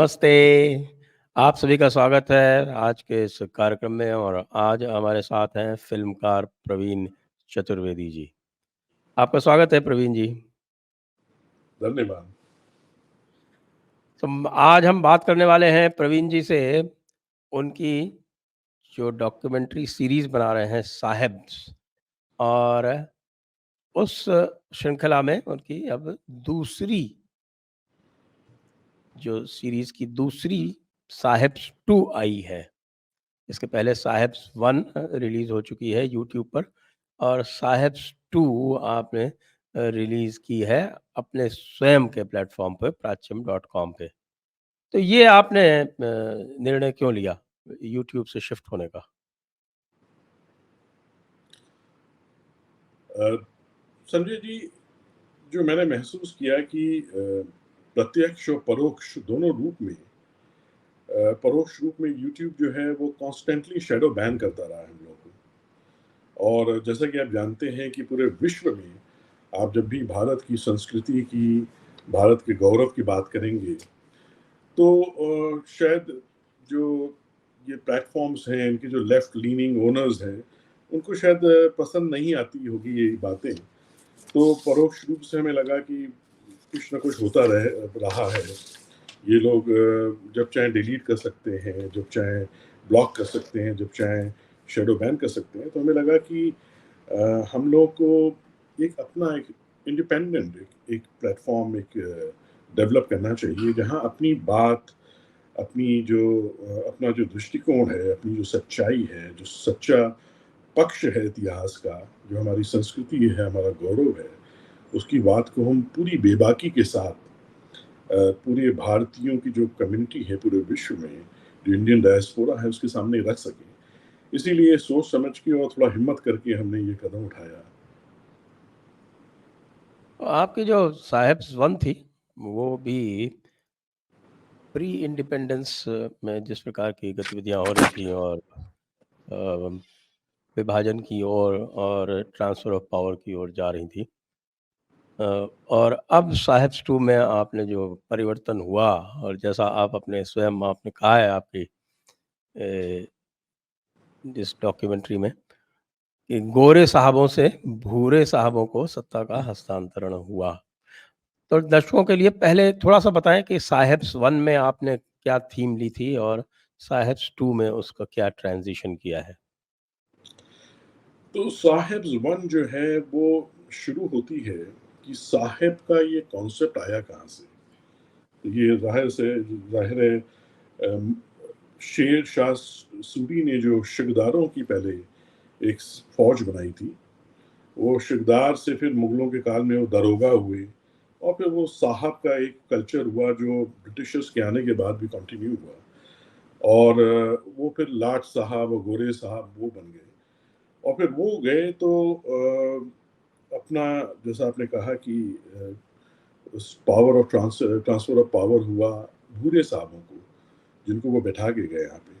नमस्ते, आप सभी का स्वागत है आज के इस कार्यक्रम में और आज हमारे साथ हैं फ़िल्मकार प्रवीण चतुर्वेदी जी। आपका स्वागत है प्रवीण जी। धन्यवाद। तो आज हम बात करने वाले हैं प्रवीण जी से उनकी जो डॉक्यूमेंट्री सीरीज़ बना रहे हैं साहेब्स और उस श्रृंखला में उनकी अब दूसरी जो सीरीज़ की दूसरी साहेब्स 2 आई है। इसके पहले साहेब्स 1 रिलीज़ हो चुकी है यूट्यूब पर और साहेब्स 2 आपने रिलीज़ की है अपने स्वयं के प्लेटफ़ॉर्म पे प्राच्यम.com पे। तो ये आपने निर्णय क्यों लिया यूट्यूब से शिफ्ट होने का? संजय जी, जो मैंने महसूस किया कि प्रत्यक्ष और परोक्ष दोनों रूप में परोक्ष रूप में यूट्यूब जो है वो कॉन्स्टेंटली शैडो बैन करता रहा है हम लोग को। और जैसा कि आप जानते हैं कि पूरे विश्व में आप जब भी भारत की संस्कृति की, भारत के गौरव की बात करेंगे, तो शायद जो ये प्लेटफ़ॉर्म्स हैं, इनके जो लेफ्ट लीनिंग ओनर्स हैं, उनको शायद पसंद नहीं आती होगी ये बातें। तो परोक्ष रूप से हमें लगा कि कुछ ना कुछ होता रहा है। ये लोग जब चाहे डिलीट कर सकते हैं, जब चाहे ब्लॉक कर सकते हैं, जब चाहे शैडो बैन कर सकते हैं। तो हमें लगा कि हम लोग को एक अपना एक इंडिपेंडेंट एक प्लेटफ़ॉर्म डेवलप करना चाहिए, जहाँ अपनी बात, अपना जो दृष्टिकोण है, अपनी जो सच्चाई है, जो सच्चा पक्ष है इतिहास का, जो हमारी संस्कृति है, हमारा गौरव है, उसकी बात को हम पूरी बेबाकी के साथ पूरे भारतीयों की जो कम्युनिटी है पूरे विश्व में, जो इंडियन डायस्पोरा है उसके सामने रख सकें। इसीलिए सोच समझ के और थोड़ा हिम्मत करके हमने ये कदम उठाया। आपकी जो साहेब्स 1 थी, वो भी प्री इंडिपेंडेंस में जिस प्रकार की गतिविधियाँ हो रही थी और अ, विभाजन की ओर और ट्रांसफ़र ऑफ पावर की ओर जा रही थी। और अब साहिब्स 2 में आपने जो परिवर्तन हुआ और जैसा आप अपने स्वयं आपने कहा है आपकी इस डॉक्यूमेंट्री में कि गोरे साहबों से भूरे साहबों को सत्ता का हस्तांतरण हुआ। तो दर्शकों के लिए पहले थोड़ा-सा बताएँ कि साहिब्स 1 में आपने क्या थीम ली थी और साहिब्स 2 में उसका क्या ट्रांज़िशन किया है? तो साहिब्स 1 जो है वो शुरू होती है कि साहिब का ये कॉन्सेप्ट आया कहाँ से? ये ज़ाहिर है अम, शेर शाह सूरी ने जो शिकदारों की पहले एक फ़ौज बनाई थी, वो शिकदार से फिर मुगलों के काल में वो दरोगा हुए और फिर वो साहब का एक कल्चर हुआ जो ब्रिटिशर्स के आने के बाद भी कंटिन्यू हुआ। और वो फिर लाट साहब और गोरे साहब वो बन गए। और फिर वो गए तो अपना जैसा आपने कहा कि उस ट्रांसफ़र ऑफ पावर हुआ भूरे साहबों को, जिनको वो बैठा के गए यहाँ पे।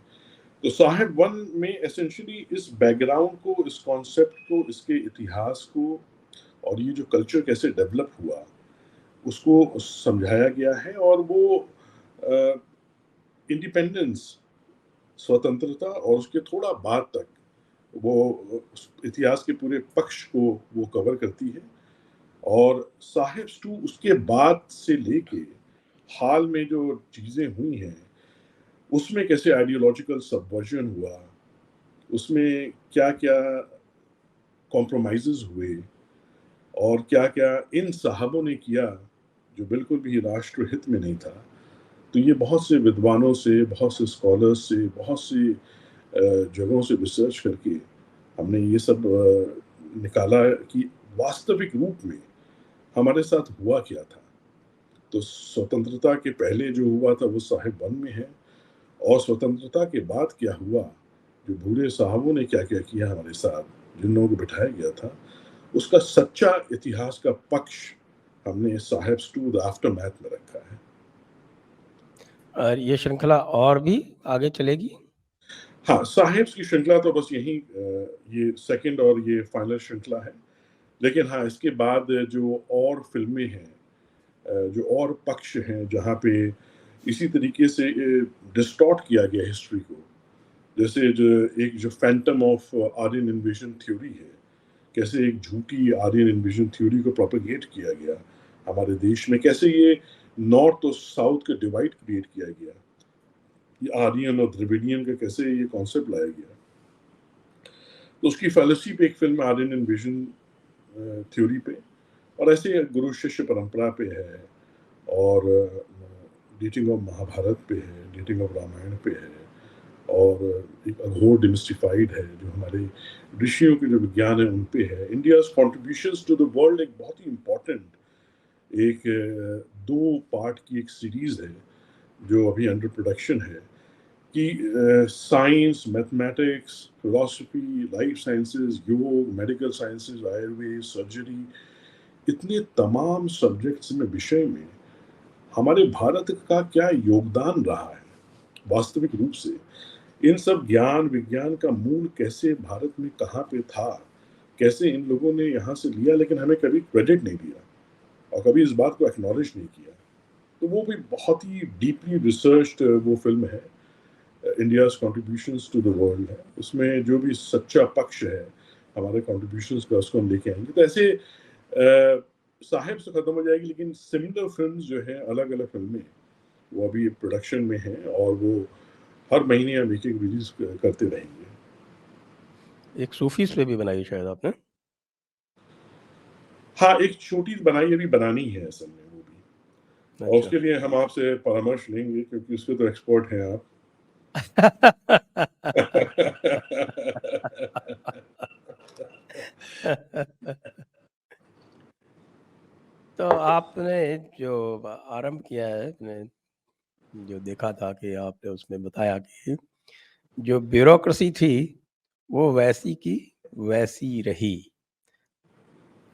तो साहिब 1 में एसेंशियली इस बैकग्राउंड को, इस कॉन्सेप्ट को, इसके इतिहास को और ये जो कल्चर कैसे डेवलप हुआ, उसको समझाया गया है। और वो अ, इंडिपेंडेंस, स्वतंत्रता और उसके थोड़ा बाद तक वो उस इतिहास के पूरे पक्ष को वो कवर करती है। और साहिब्स 2 उसके बाद से लेके हाल में जो चीज़ें हुई हैं, उसमें कैसे आइडियोलॉजिकल सबवर्जन हुआ, उसमें क्या-क्या कॉम्प्रोमाइज़ेज़ हुए और क्या-क्या इन साहबों ने किया, जो बिल्कुल भी राष्ट्र हित में नहीं था। तो ये बहुत से विद्वानों से, बहुत से स्कॉलर्स से, बहुत सी जगहों से रिसर्च करके हमने ये सब निकाला कि वास्तविक रूप में हमारे साथ हुआ क्या था। तो स्वतंत्रता के पहले जो हुआ था वो साहिब 1 में है और स्वतंत्रता के बाद क्या हुआ, जो भूरे साहबों ने क्या-क्या किया हमारे साथ, जिन लोगों को बिठाया गया था, उसका सच्चा इतिहास का पक्ष हमने साहिब्स 2 द आफ्टरमैथ में रखा है। और ये श्रृंखला और भी आगे चलेगी? हाँ, साहिब्स की श्रृंखला तो बस यही ये सेकंड और ये फाइनल श्रृंखला है। लेकिन हाँ, इसके बाद जो और फ़िल्में हैं, जो और पक्ष हैं जहाँ पे इसी तरीके से डिस्टॉर्ट किया गया हिस्ट्री को। जैसे जो phantom of Aryan invasion theory है, कैसे एक झूठी आर्यन इन्वेजन थ्योरी को प्रोपेगेट किया गया हमारे देश में, कैसे ये नॉर्थ और साउथ का डिवाइड क्रिएट किया गया, ये आर्यन और द्रविडियन का कैसे ये कॉन्सेप्ट लाया गया। तो उसकी फैलेसी पे एक फिल्म आर्यन इन्वेजन थ्योरी पे, और ऐसे गुरु शिष्य परंपरा पे है, और डेटिंग ऑफ महाभारत पे है, डेटिंग ऑफ रामायण पे है, और एक अघोर डिमिस्टिफाइड है जो हमारे ऋषियों के जो विज्ञान है उन पे है। India's contributions to the world एक बहुत ही इम्पोर्टेंट एक 2 पार्ट की एक सीरीज है जो अभी अंडर प्रोडक्शन है, कि science, mathematics, philosophy, life sciences, योग, मेडिकल साइंसेस, आयुर्वेद, सर्जरी, इतने तमाम सब्जेक्ट्स में, विषय में हमारे भारत का क्या योगदान रहा है वास्तविक रूप से। इन सब ज्ञान विज्ञान का मूल कैसे भारत में कहाँ पे था, कैसे इन लोगों ने यहाँ से लिया, लेकिन हमें कभी क्रेडिट नहीं दिया और कभी इस बात को एक्नॉलेज नहीं किया। तो वो भी बहुत ही डीपली रिसर्च्ड वो फिल्म है, India's contributions to the world है। उसमें जो भी सच्चा पक्ष है हमारे कॉन्ट्रीब्यूशंस का, उसको हम लेके आएंगे। तो ऐसे साहिब से खत्म हो जाएगी, लेकिन सिमिलर फिल्म्स जो है, अलग अलग फिल्में, वो अभी प्रोडक्शन में है और वो हर महीने हम एक रिलीज करते रहेंगे। एक सूफीज पे भी बनाई शायद आपने? हाँ, एक छोटी बनाई, अभी बनानी है असल में वो भी, और अच्छा। उसके लिए हम आपसे परामर्श लेंगे क्योंकि उसके तो एक्सपर्ट हैं आप। तो आपने जो आरंभ किया है, आपने जो देखा था कि आपने उसमें बताया कि जो ब्यूरोक्रेसी थी वो वैसी की वैसी रही।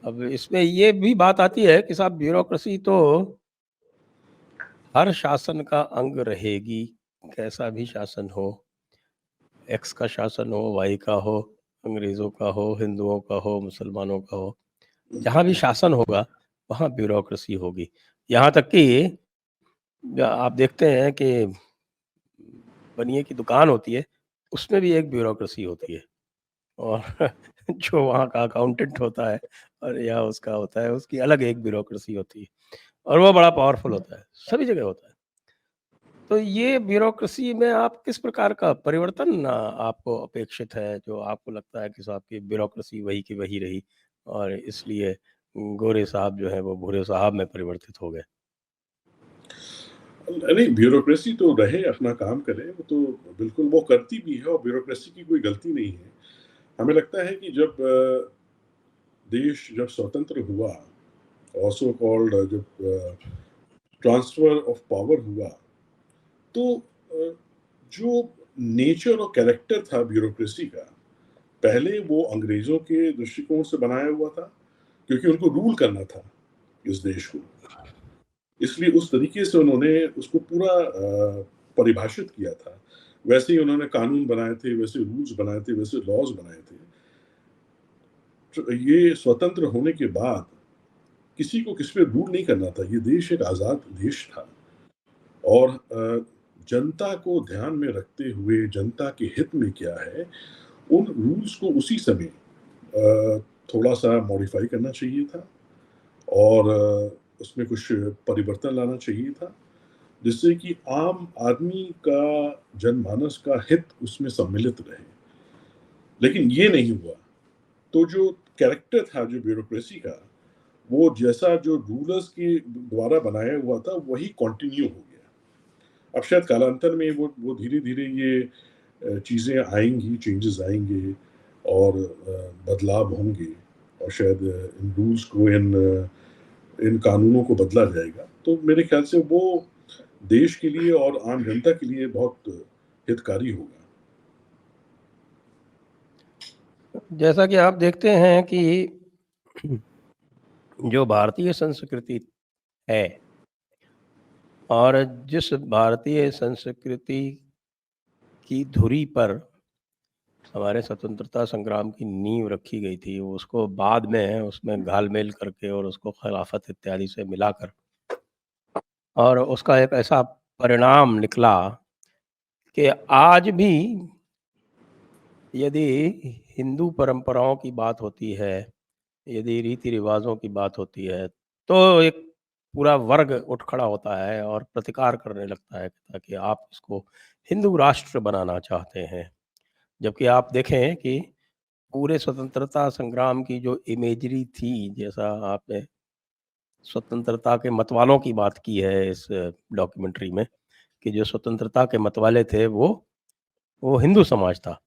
अब इसमें ये भी बात आती है कि साहब ब्यूरोक्रेसी तो हर शासन का अंग रहेगी, कैसा भी शासन हो, एक्स का शासन हो, वाई का हो, अंग्रेज़ों का हो, हिंदुओं का हो, मुसलमानों का हो, जहाँ भी शासन होगा वहाँ ब्यूरोक्रेसी होगी। यहाँ तक कि आप देखते हैं कि बनिए की दुकान होती है, उसमें भी एक ब्यूरोक्रेसी होती है, और जो वहाँ का अकाउंटेंट होता है और या उसका होता है, उसकी अलग एक ब्यूरोक्रेसी होती है, और वो बड़ा पावरफुल होता है, सभी जगह होता है। तो ये ब्यूरोक्रेसी में आप किस प्रकार का परिवर्तन आपको अपेक्षित है, जो आपको लगता है कि साहब की ब्यूरोक्रेसी वही की वही रही और इसलिए गोरे साहब जो है वो भूरे साहब में परिवर्तित हो गए? नहीं, ब्यूरोक्रेसी तो रहे, अपना काम करे, वो तो बिल्कुल वो करती भी है, और ब्यूरोक्रेसी की कोई गलती नहीं है। हमें लगता है कि जब देश जब स्वतंत्र हुआ, और सो कॉल्ड जब ट्रांसफर ऑफ पावर हुआ, तो जो नेचर और कैरेक्टर था ब्यूरोक्रेसी का, पहले वो अंग्रेजों के दृष्टिकोण से बनाया हुआ था, क्योंकि उनको रूल करना था इस देश को, इसलिए उस तरीके से उन्होंने उसको पूरा परिभाषित किया था। वैसे ही उन्होंने कानून बनाए थे, वैसे रूल्स बनाए थे, वैसे लॉज बनाए थे। तो ये स्वतंत्र होने के बाद किसी को किस पे रूल नहीं करना था, ये देश एक आज़ाद देश था, और जनता को ध्यान में रखते हुए जनता के हित में क्या है, उन रूल्स को उसी समय थोड़ा-सा मॉडिफाई करना चाहिए था, और उसमें कुछ परिवर्तन लाना चाहिए था, जिससे कि आम आदमी का, जनमानस का हित उसमें सम्मिलित रहे। लेकिन ये नहीं हुआ। तो जो कैरेक्टर था जो ब्यूरोक्रेसी का, वो जैसा जो रूलर्स के द्वारा बनाया हुआ था, वही कंटिन्यू हो गया। अब शायद कालांतर में वो धीरे-धीरे ये चीज़ें आएँगी, चेंजेस आएँगे, और बदलाव होंगे, और शायद इन रूल्स को, इन कानूनों को बदला जाएगा। तो मेरे ख्याल से वो देश के लिए और आम जनता के लिए बहुत हितकारी होगा। जैसा कि आप देखते हैं कि जो भारतीय संस्कृति है, और जिस भारतीय संस्कृति की धुरी पर हमारे स्वतंत्रता संग्राम की नींव रखी गई थी, उसको बाद में उसमें घाल-मेल करके और उसको खिलाफत इत्यादि से मिलाकर और उसका एक ऐसा परिणाम निकला कि आज भी यदि हिंदू परंपराओं की बात होती है, यदि रीति-रिवाज़ों की बात होती है, तो एक पूरा वर्ग उठ खड़ा होता है और प्रतिकार करने लगता है ताकि आप इसको हिंदू राष्ट्र बनाना चाहते हैं। जबकि आप देखें कि पूरे स्वतंत्रता संग्राम की जो इमेजरी थी, जैसा आपने स्वतंत्रता के मतवालों की बात की है इस डॉक्यूमेंट्री में, कि जो स्वतंत्रता के मतवाले थे वो हिंदू समाज था।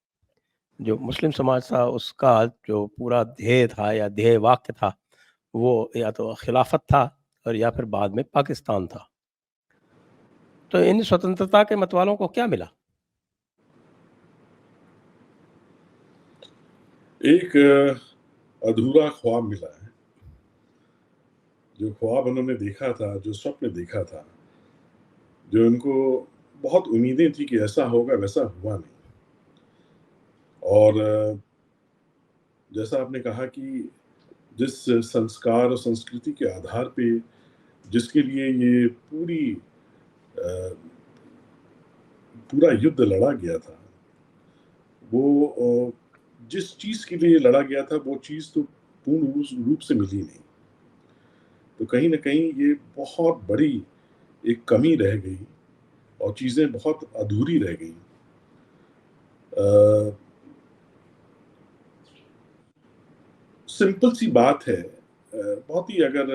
जो मुस्लिम समाज था उसका जो पूरा ध्येय था या ध्येय वाक्य था, वो या तो खिलाफत था और या फिर बाद में पाकिस्तान था। तो इन स्वतंत्रता के मतवालों को क्या मिला? एक अधूरा ख्वाब मिला है। जो ख्वाब उन्होंने देखा था, जो स्वप्न देखा था, जो उनको बहुत उम्मीदें थी कि ऐसा होगा, वैसा हुआ नहीं। और जैसा आपने कहा कि जिस संस्कार और संस्कृति के आधार पे जिसके लिए ये पूरा युद्ध लड़ा गया था, वो जिस चीज़ के लिए लड़ा गया था, वो चीज़ तो पूर्ण रूप से मिली नहीं। तो कहीं न कहीं ये बहुत बड़ी एक कमी रह गई और चीज़ें बहुत अधूरी रह गईं। अ, सिंपल सी बात है, बहुत ही अगर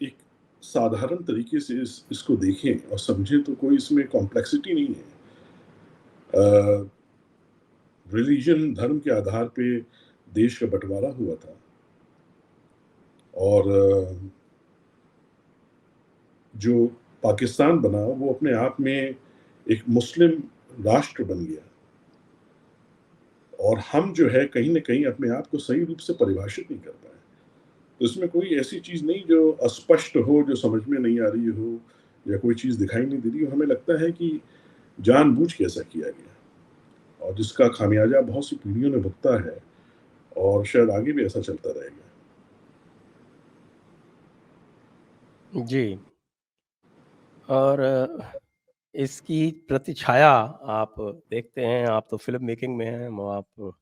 एक साधारण तरीके से इसको देखें और समझें तो कोई इसमें कॉम्प्लेक्सिटी नहीं है। रिलीजन धर्म के आधार पे देश का बंटवारा हुआ था और जो पाकिस्तान बना वो अपने आप में एक मुस्लिम राष्ट्र बन गया और हम जो है कहीं न कहीं अपने आप को सही रूप से परिभाषित नहीं कर पाए। तो इसमें कोई ऐसी चीज़ नहीं जो अस्पष्ट हो, जो समझ में नहीं आ रही हो या कोई चीज़ दिखाई नहीं दे रही हो। हमें लगता है कि जानबूझ के ऐसा किया गया और जिसका खामियाजा बहुत सी पीढ़ियों ने भुगता है और शायद आगे भी ऐसा चलता रहेगा। जी। और इसकी प्रतिछाया आप देखते हैं, आप तो फ़िल्म मेकिंग में हैं, आप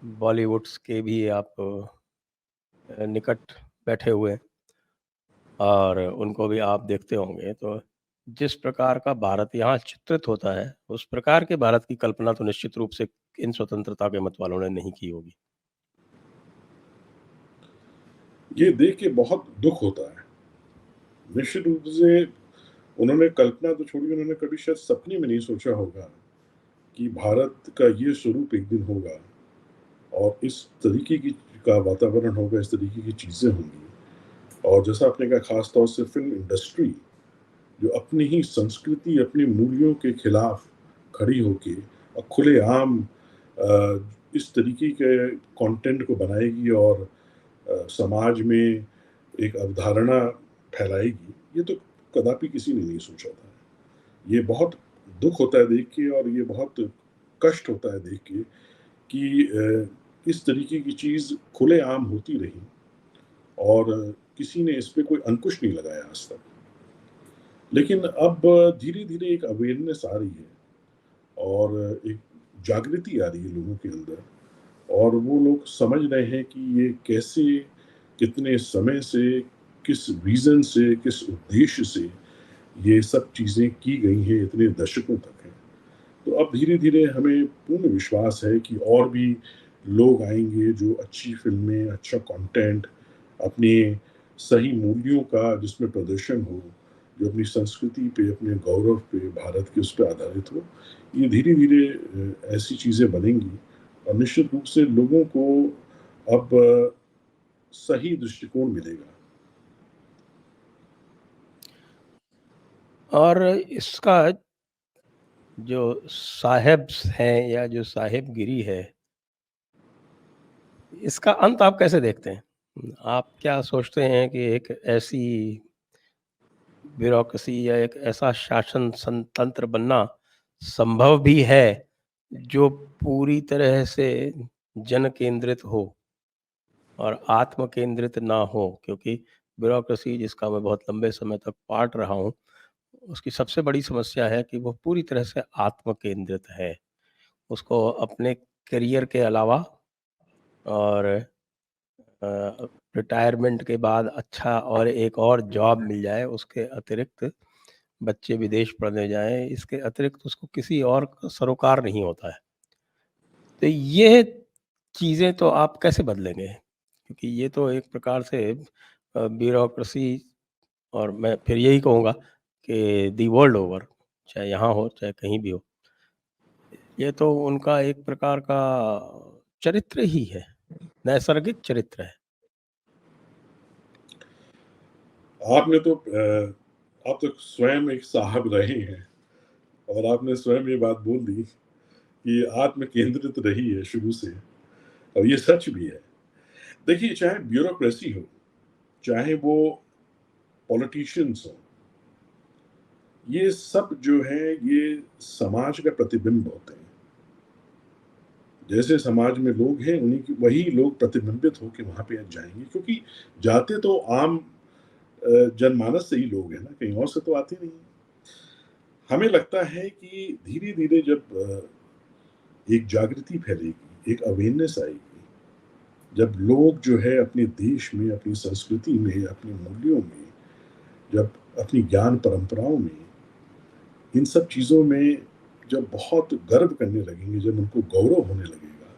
बॉलीवुड्स के भी आप निकट बैठे हुए हैं और उनको भी आप देखते होंगे। तो जिस प्रकार का भारत यहाँ चित्रित होता है, उस प्रकार के भारत की कल्पना तो निश्चित रूप से इन स्वतंत्रता के मतवालों ने नहीं की होगी। ये देख के बहुत दुःख होता है। निश्चित रूप से उन्होंने कल्पना तो छोड़ी, उन्होंने कभी शायद सपने में नहीं सोचा होगा कि भारत का ये स्वरूप एक दिन होगा और इस तरीके की का वातावरण होगा, इस तरीके की चीज़ें होंगी। और जैसा आपने कहा ख़ास तौर से फ़िल्म इंडस्ट्री जो अपनी ही संस्कृति, अपने मूल्यों के खिलाफ खड़ी होके और खुलेआम इस तरीके के कंटेंट को बनाएगी और समाज में एक अवधारणा फैलाएगी, ये तो कदापि किसी ने नहीं सोचा था। ये बहुत दुःख होता है देख के और ये बहुत कष्ट होता है देख के कि इस तरीके की चीज़ खुलेआम होती रही और किसी ने इस पे कोई अंकुश नहीं लगाया आज तक। लेकिन अब धीरे-धीरे एक अवेयरनेस आ रही है और एक जागृति आ रही है लोगों के अंदर और वो लोग समझ रहे हैं कि ये कैसे, कितने समय से, किस रीज़न से, किस उद्देश्य से ये सब चीज़ें की गई हैं, इतने दशकों तक हैं। तो अब धीरे-धीरे हमें पूर्ण विश्वास है कि और भी लोग आएँगे जो अच्छी फ़िल्में, अच्छा कंटेंट, अपने सही मूल्यों का जिसमें प्रदर्शन हो, जो अपनी संस्कृति पे, अपने गौरव पे, भारत के उस पे आधारित हो। ये धीरे-धीरे ऐसी चीज़ें बनेंगी और निश्चित रूप से लोगों को अब सही दृष्टिकोण मिलेगा। और इसका जो साहेब्स हैं या जो साहेबगिरी है, इसका अंत आप कैसे देखते हैं? आप क्या सोचते हैं कि एक ऐसी ब्यूरोक्रेसी या एक ऐसा शासन तंत्र बनना संभव भी है, जो पूरी तरह से जन केंद्रित हो और आत्म केंद्रित ना हो? क्योंकि ब्यूरोक्रेसी जिसका मैं बहुत लंबे समय तक पार्ट रहा हूँ, उसकी सबसे बड़ी समस्या है कि वो पूरी तरह से आत्म केंद्रित है। उसको अपने करियर के अलावा और रिटायरमेंट के बाद अच्छा और एक और जॉब मिल जाए, उसके अतिरिक्त बच्चे विदेश पढ़ने जाएँ, इसके अतिरिक्त उसको किसी और का सरोकार नहीं होता है। तो ये चीज़ें तो आप कैसे बदलेंगे? क्योंकि ये तो एक प्रकार से ब्यूरोक्रेसी, और मैं फिर यही कहूँगा कि दी वर्ल्ड ओवर, चाहे यहाँ हो, चाहे कहीं भी हो, ये तो उनका एक प्रकार का चरित्र ही है, नैसर्गिक चरित्र है। आपने तो आप तो स्वयं एक साहब रहे हैं और आपने स्वयं ये बात बोल दी कि आत्म केंद्रित रही है शुरू से, और ये सच भी है। देखिए, चाहे ब्यूरोक्रेसी हो, चाहे वो पॉलिटिशियंस हों, ये सब जो है ये समाज का प्रतिबिंब होते हैं। जैसे समाज में लोग हैं, उन्हीं की वही लोग प्रतिबिंबित होके वहाँ पे जाएँगे, क्योंकि जाते तो आम जनमानस से ही लोग हैं ना, कहीं और से तो आते नहीं हैं। हमें लगता है कि धीरे-धीरे जब एक जागृति फैलेगी, एक अवेयरनेस आएगी, जब लोग जो है अपने देश में, अपनी संस्कृति में, अपने मूल्यों में, जब अपनी ज्ञान परंपराओं में, इन सब चीज़ों में जब बहुत गर्व करने लगेंगे, जब उनको गौरव होने लगेगा,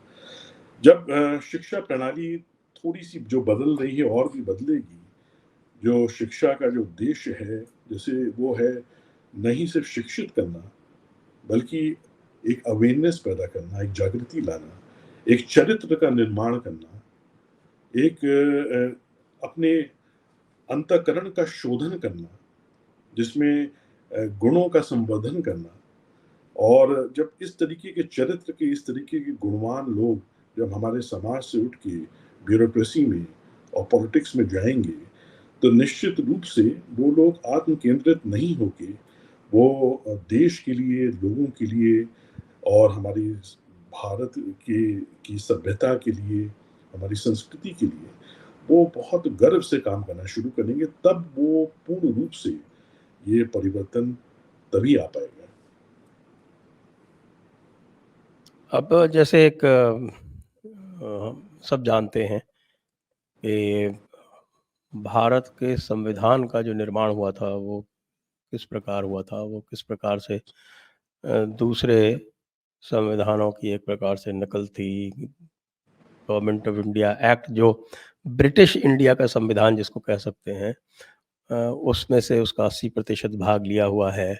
जब शिक्षा प्रणाली थोड़ी-सी जो बदल रही है और भी बदलेगी, जो शिक्षा का जो उद्देश्य है, जैसे वो है नहीं सिर्फ शिक्षित करना, बल्कि एक अवेयरनेस पैदा करना, एक जागृति लाना, एक चरित्र का निर्माण करना, एक अपने अंतःकरण का शोधन करना, जिसमें गुणों का संवर्धन करना। और जब इस तरीके के चरित्र के, इस तरीके के गुणवान लोग जब हमारे समाज से उठ के ब्यूरोक्रेसी में और पॉलिटिक्स में जाएँगे, तो निश्चित रूप से वो लोग आत्म केंद्रित नहीं होके, वो देश के लिए, लोगों के लिए और हमारी भारत के की सभ्यता के लिए, हमारी संस्कृति के लिए, वो बहुत गर्व से काम करना शुरू करेंगे, तब वो पूर्ण रूप से ये परिवर्तन तभी आ पाएगा। अब जैसे एक हम सब जानते हैं कि भारत के संविधान का जो निर्माण हुआ था, वो किस प्रकार हुआ था, वो किस प्रकार से दूसरे संविधानों की एक प्रकार से नकल थी। गवर्नमेंट ऑफ इंडिया एक्ट, जो ब्रिटिश इंडिया का संविधान जिसको कह सकते हैं, उसमें से उसका 80% भाग लिया हुआ है।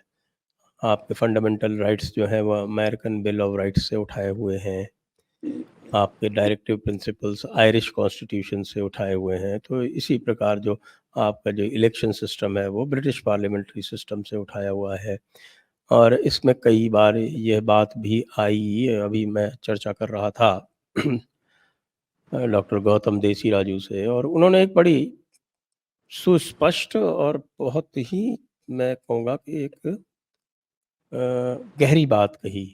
आपके फंडामेंटल राइट्स जो हैं वो अमेरिकन बिल ऑफ राइट्स से उठाए हुए हैं। आपके डायरेक्टिव प्रिंसिपल्स आयरिश कॉन्स्टिट्यूशन से उठाए हुए हैं। तो इसी प्रकार जो आपका जो इलेक्शन सिस्टम है वो ब्रिटिश पार्लियामेंट्री सिस्टम से उठाया हुआ है। और इसमें कई बार यह बात भी आई, अभी मैं चर्चा कर रहा था डॉक्टर गौतम देसीराजू से, और उन्होंने एक बड़ी सुस्पष्ट और बहुत ही, मैं कहूँगा कि एक गहरी बात कही।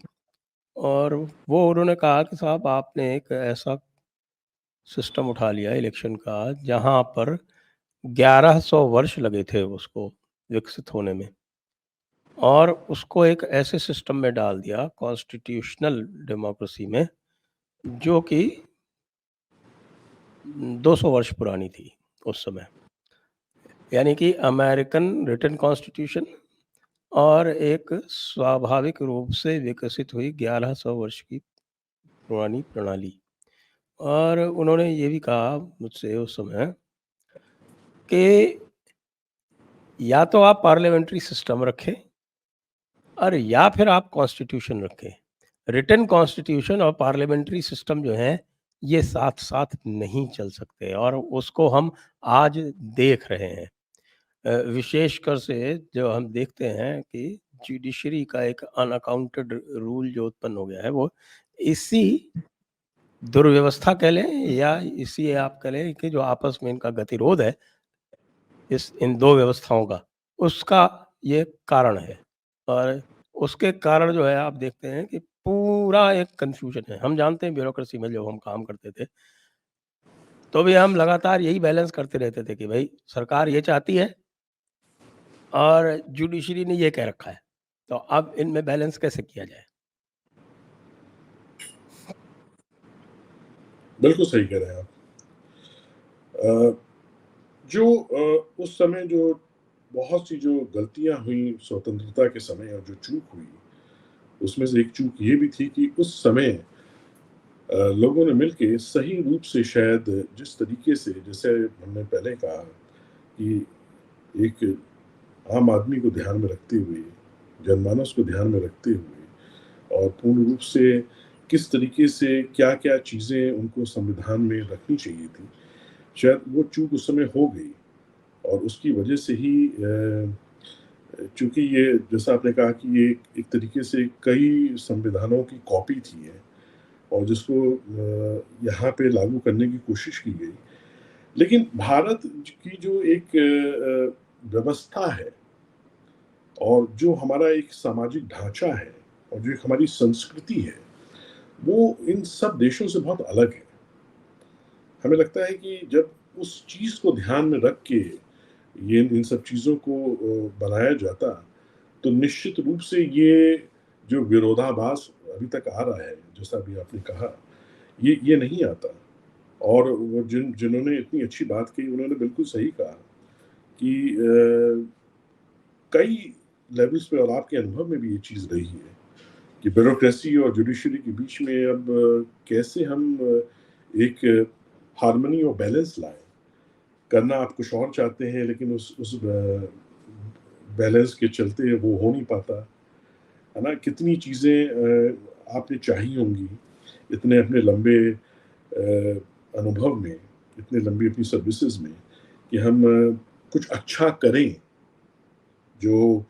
और वो उन्होंने कहा कि साहब, आपने एक ऐसा सिस्टम उठा लिया इलेक्शन का जहाँ पर 1100 वर्ष लगे थे उसको विकसित होने में, और उसको एक ऐसे सिस्टम में डाल दिया कॉन्स्टिट्यूशनल डेमोक्रेसी में, जो कि 200 वर्ष पुरानी थी उस समय। यानी कि अमेरिकन रिटन कॉन्स्टिट्यूशन और एक स्वाभाविक रूप से विकसित हुई 1100 वर्ष की पुरानी प्रणाली। और उन्होंने ये भी कहा मुझसे उस समय कि या तो आप पार्लियामेंट्री सिस्टम रखें और या फिर आप कॉन्स्टिट्यूशन रखें। रिटन कॉन्स्टिट्यूशन और पार्लियामेंट्री सिस्टम जो है, ये साथ-साथ नहीं चल सकते, और उसको हम आज देख रहे हैं। विशेषकर से जो हम देखते हैं कि जुडिशरी का एक अनअकाउंटेड रूल जो उत्पन्न हो गया है, वो इसी दुर्व्यवस्था कह लें या इसी आप कह लें कि जो आपस में इनका गतिरोध है, इन 2 व्यवस्थाओं का, उसका ये कारण है। और उसके कारण जो है आप देखते हैं कि पूरा एक कन्फ्यूजन है। हम जानते हैं ब्यूरोक्रेसी में जब हम काम करते थे, तो भी हम लगातार यही बैलेंस करते रहते थे कि भई सरकार ये चाहती है और जुडिशरी ने ये कह रखा है। तो अब इनमें बैलेंस कैसे किया जाए? बिल्कुल सही कह रहे हैं आप। उस समय जो बहुत सी जो गलतियां हुई स्वतंत्रता के समय और जो चूक हुई, उसमें से एक चूक ये भी थी कि उस समय लोगों ने मिलके सही रूप से शायद जिस तरीके से, जैसे हमने पहले कहा कि एक आम आदमी को ध्यान में रखते हुए, जनमानस को ध्यान में रखते हुए और पूर्ण रूप से किस तरीके से क्या-क्या चीज़ें उनको संविधान में रखनी चाहिए थी, शायद वो चूक उस समय हो गई और उसकी वजह से ही चूँकि ये जैसा आपने कहा कि ये एक तरीके से कई संविधानों की कॉपी थी ये और जिसको यहाँ पे लागू करने की कोशिश की गई। लेकिन भारत की जो एक व्यवस्था है और जो हमारा एक सामाजिक ढाँचा है और जो एक हमारी संस्कृति है, वो इन सब देशों से बहुत अलग है। हमें लगता है कि जब उस चीज़ को ध्यान में रख के ये इन सब चीज़ों को बनाया जाता, तो निश्चित रूप से ये जो विरोधाभास अभी तक आ रहा है, जैसा अभी आपने कहा, ये नहीं आता। और वो जिन्होंने इतनी अच्छी बात कही, उन्होंने बिल्कुल सही कहा कि कई लेवल्स पे और आपके अनुभव में भी ये चीज़ रही है कि ब्यूरोक्रेसी और जुडिशरी के बीच में अब कैसे हम एक हार्मनी और बैलेंस लाएँ। करना आप कुछ और चाहते हैं लेकिन उस बैलेंस के चलते वो हो नहीं पाता, है ना? कितनी चीज़ें आपने चाही होंगी, इतने अपने लंबे अनुभव में, इतने लंबी अपनी सर्विसेज़ में कि हम कुछ अच्छा करें, जो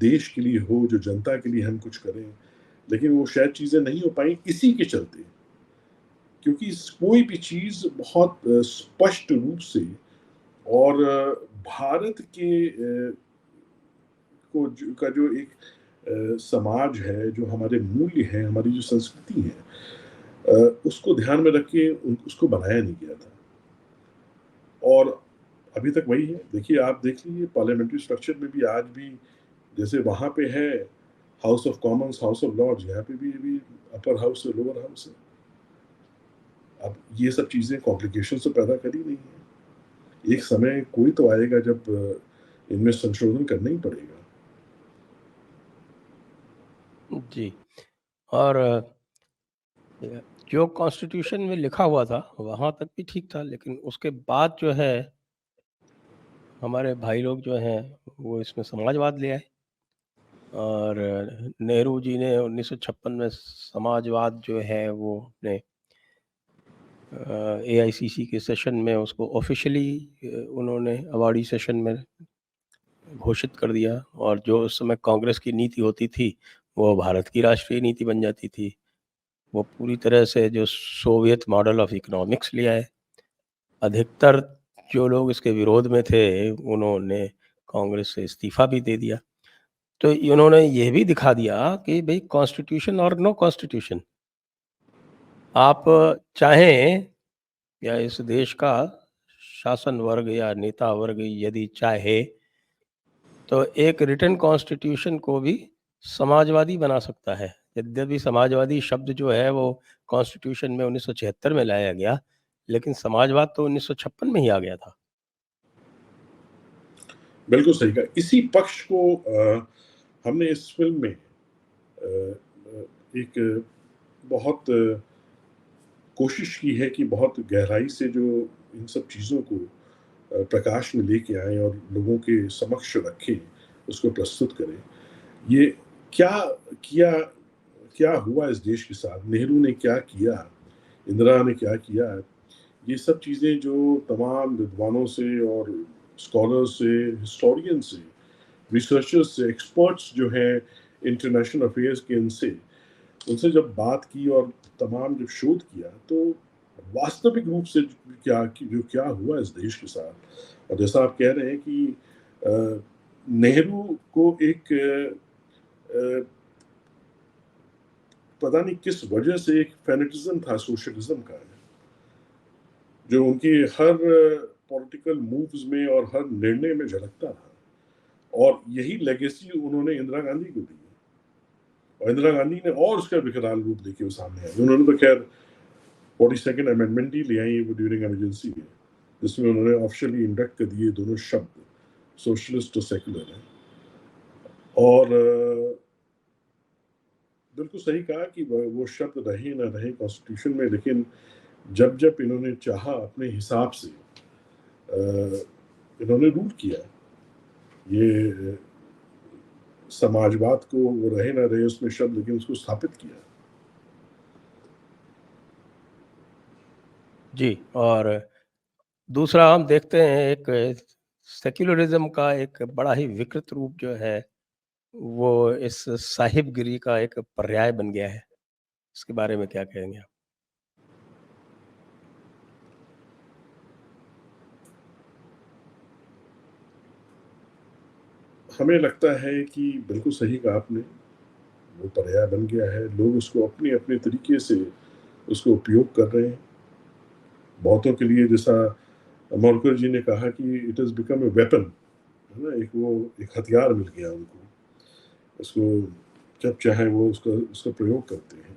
देश के लिए हो, जो जनता के लिए हम कुछ करें, लेकिन वो शायद चीज़ें नहीं हो पाई इसी के चलते। क्योंकि कोई भी चीज़ बहुत स्पष्ट रूप से और भारत के का जो एक समाज है, जो हमारे मूल्य हैं, हमारी जो संस्कृति है, उसको ध्यान में रख के उसको बनाया नहीं गया था। और अभी तक वही है। देखिए, आप देख लीजिए पार्लियामेंट्री स्ट्रक्चर में भी आज भी जैसे वहाँ पे है House of Commons, House of Lords, यहाँ पे भी अभी अपर हाउस है, लोअर हाउस है। अब ये सब चीज़ें कॉम्प्लिकेशंस तो पैदा कर ही रही हैं। एक समय कोई तो आएगा जब इनमें संशोधन करना ही पड़ेगा। जी। और जो कॉन्स्टिट्यूशन में लिखा हुआ था, वहाँ तक भी ठीक था, लेकिन उसके बाद जो है, हमारे भाई लोग जो हैं, वो इसमें समाजवाद ले आए और नेहरू जी ने 1956 में समाजवाद जो है वो अपने एआईसीसी के सेशन में उसको ऑफ़िशियली उन्होंने अवार्डी सेशन में घोषित कर दिया और जो उस समय कांग्रेस की नीति होती थी, वो भारत की राष्ट्रीय नीति बन जाती थी। वो पूरी तरह से जो सोवियत मॉडल ऑफ इकोनॉमिक्स ले आए। अधिकतर जो लोग इसके विरोध में थे, उन्होंने कांग्रेस से इस्तीफ़ा भी दे दिया। तो इन्होंने ये भी दिखा दिया कि भई कॉन्स्टिट्यूशन और नो कॉन्स्टिट्यूशन, आप चाहें या इस देश का शासन वर्ग या नेता वर्ग यदि चाहे, तो एक रिटन कॉन्स्टिट्यूशन को भी समाजवादी बना सकता है। यद्यपि समाजवादी शब्द जो है वो कॉन्स्टिट्यूशन में 1976 में लाया गया, लेकिन समाजवाद तो 1956 में ही आ गया था। बिल्कुल सही कहा। इसी पक्ष को हमने इस फ़िल्म में एक बहुत कोशिश की है कि बहुत गहराई से जो इन सब चीज़ों को प्रकाश में लेके आएँ और लोगों के समक्ष रखें, उसको प्रस्तुत करें। ये क्या किया क्या हुआ इस देश के साथ? नेहरू ने क्या किया? इंदिरा ने क्या किया? ये सब चीज़ें जो तमाम विद्वानों से और स्कॉलर्स से, हिस्टोरियन से, रिसर्चर्स से, एक्सपर्ट्स जो हैं इंटरनेशनल अफेयर्स के इनसे, उनसे जब बात की और तमाम जब शोध किया, तो वास्तविक रूप से क्या हुआ इस देश के साथ और जैसा आप कह रहे हैं कि नेहरू को एक पता नहीं किस वजह से एक फैनेटिज़्म था सोशलिज़्म का, जो उनकी हर पॉलिटिकल मूव्स में और हर निर्णय में झलकता था और यही लेगेसी उन्होंने इंदिरा गांधी को दी और इंदिरा गांधी ने और उसका विकराल रूप लेके वो सामने आए। उन्होंने तो खैर 42nd अमेंडमेंट ही ले आई वो ड्यूरिंग इमरजेंसी है, जिसमें उन्होंने ऑफिशियली इंडक्ट कर दिए दोनों शब्द सोशलिस्ट और सेकुलर है। और बिल्कुल सही कहा कि वो शब्द रहे ना रहे कॉन्स्टिट्यूशन में, लेकिन जब जब इन्होंने चाहा अपने हिसाब से इन्होंने रूल किया। ये समाजवाद को वो रहे ना रहे उसमें शब्द, लेकिन उसको स्थापित किया। जी, और दूसरा हम देखते हैं एक सेक्युलरिज्म का एक बड़ा ही विकृत रूप जो है, वो इस साहिबगिरी का एक पर्याय बन गया है। इसके बारे में क्या कहेंगे आप? हमें लगता है कि बिल्कुल सही कहा आपने, वो पर्याय बन गया है। लोग उसको अपने अपने तरीके से उसको उपयोग कर रहे हैं। बहुतों के लिए, जैसा मौलकर जी ने कहा कि it is become a weapon, है ना, एक हथियार मिल गया उनको। उसको जब चाहे वो उसका प्रयोग करते हैं।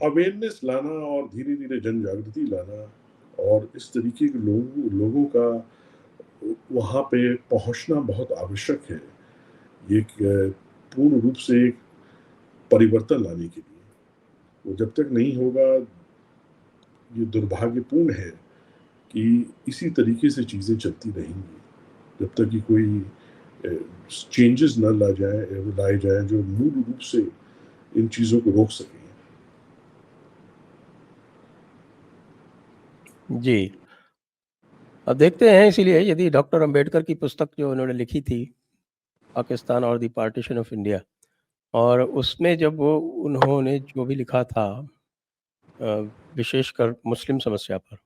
अवेयरनेस लाना और धीरे धीरे जन जागृति लाना और इस तरीके के लोगों का वहाँ पे पहुँचना बहुत आवश्यक है। ये पूर्ण रूप से एक परिवर्तन लाने के लिए, वो जब तक नहीं होगा, ये दुर्भाग्यपूर्ण है कि इसी तरीके से चीज़ें चलती रहेंगी जब तक कि कोई चेंजेस न लाए जाए जो मूल रूप से इन चीज़ों को रोक सकें। जी, अब देखते हैं इसीलिए यदि डॉक्टर अंबेडकर की पुस्तक जो उन्होंने लिखी थी, पाकिस्तान और द पार्टीशन ऑफ इंडिया, और उसमें जब वो उन्होंने जो भी लिखा था विशेषकर मुस्लिम समस्या पर,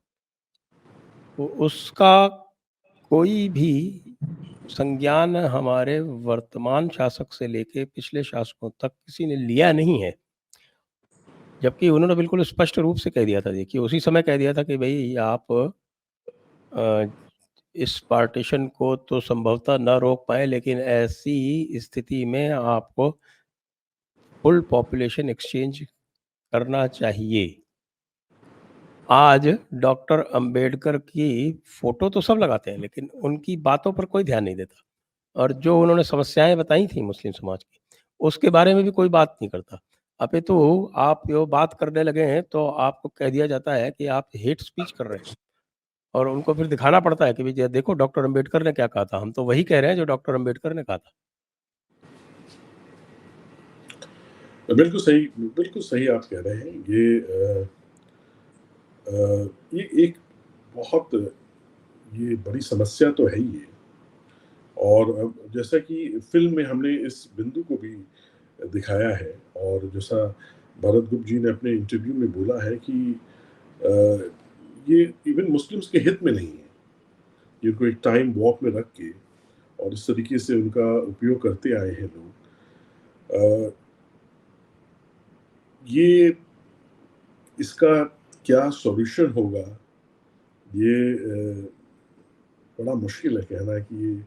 तो उसका कोई भी संज्ञान हमारे वर्तमान शासक से लेके पिछले शासकों तक किसी ने लिया नहीं है। जबकि उन्होंने बिल्कुल स्पष्ट रूप से कह दिया था, देखिए उसी समय कह दिया था कि भई आप इस पार्टीशन को तो संभवतः न रोक पाएँ, लेकिन ऐसी स्थिति में आपको फुल पॉपुलेशन एक्सचेंज करना चाहिए। आज डॉक्टर अंबेडकर की फ़ोटो तो सब लगाते हैं, लेकिन उनकी बातों पर कोई ध्यान नहीं देता, और जो उन्होंने समस्याएँ बताई थी मुस्लिम समाज की, उसके बारे में भी कोई बात नहीं करता। अपितु आप जो बात करने लगे हैं, तो आपको कह दिया जाता है कि आप हेट स्पीच कर रहे हैं, और उनको फिर दिखाना पड़ता है कि भई ज देखो डॉक्टर अंबेडकर ने क्या कहा था, हम तो वही कह रहे हैं जो डॉक्टर अंबेडकर ने कहा था। बिल्कुल सही आप कह रहे हैं। ये एक बहुत ये बड़ी समस्या तो है ही है। और जैसा कि फ़िल्म में हमने इस बिंदु को भी दिखाया है, और जैसा भरत गुप्त जी ने अपने इंटरव्यू में बोला है कि अ, ये इवन मुस्लिम्स के हित में नहीं है। इनको एक टाइम बॉम्ब में रख के और इस तरीके से उनका उपयोग करते आए हैं लोग। अ, ये इसका क्या सॉल्यूशन होगा, ये बड़ा मुश्किल है कहना कि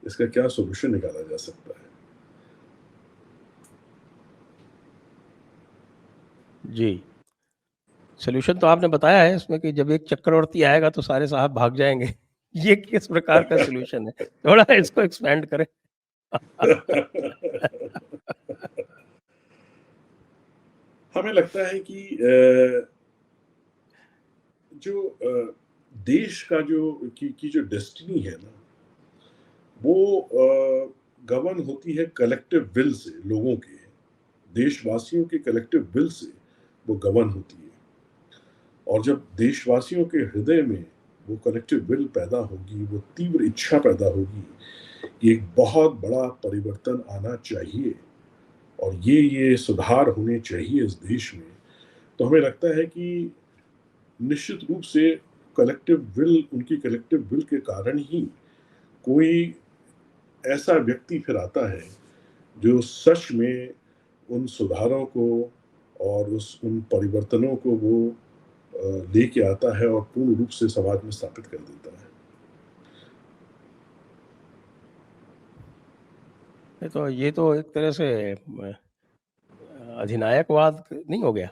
इसका क्या सॉल्यूशन निकाला जा सकता है। जी। सॉल्यूशन तो आपने बताया है इसमें कि जब एक चक्रवर्ती आएगा तो सारे साहब भाग जाएँगे। ये किस प्रकार का सॉल्यूशन है? थोड़ा इसको एक्सपैंड करें। हमें लगता है कि जो देश का की जो डेस्टिनी है ना, वो गवर्न होती है कलेक्टिव विल से, लोगों के, देशवासियों के कलेक्टिव विल से वो गवर्न होती है। और जब देशवासियों के हृदय में वो कलेक्टिव विल पैदा होगी, वो तीव्र इच्छा पैदा होगी कि एक बहुत बड़ा परिवर्तन आना चाहिए और ये सुधार होने चाहिए इस देश में, तो हमें लगता है कि निश्चित रूप से कलेक्टिव विल, उनकी कलेक्टिव विल के कारण ही कोई ऐसा व्यक्ति फिर आता है जो सच में उन सुधारों को और उन परिवर्तनों को वो लेके आता है और पूर्ण रूप से समाज में स्थापित कर देता है। ये तो एक तरह से अधिनायकवाद नहीं हो गया?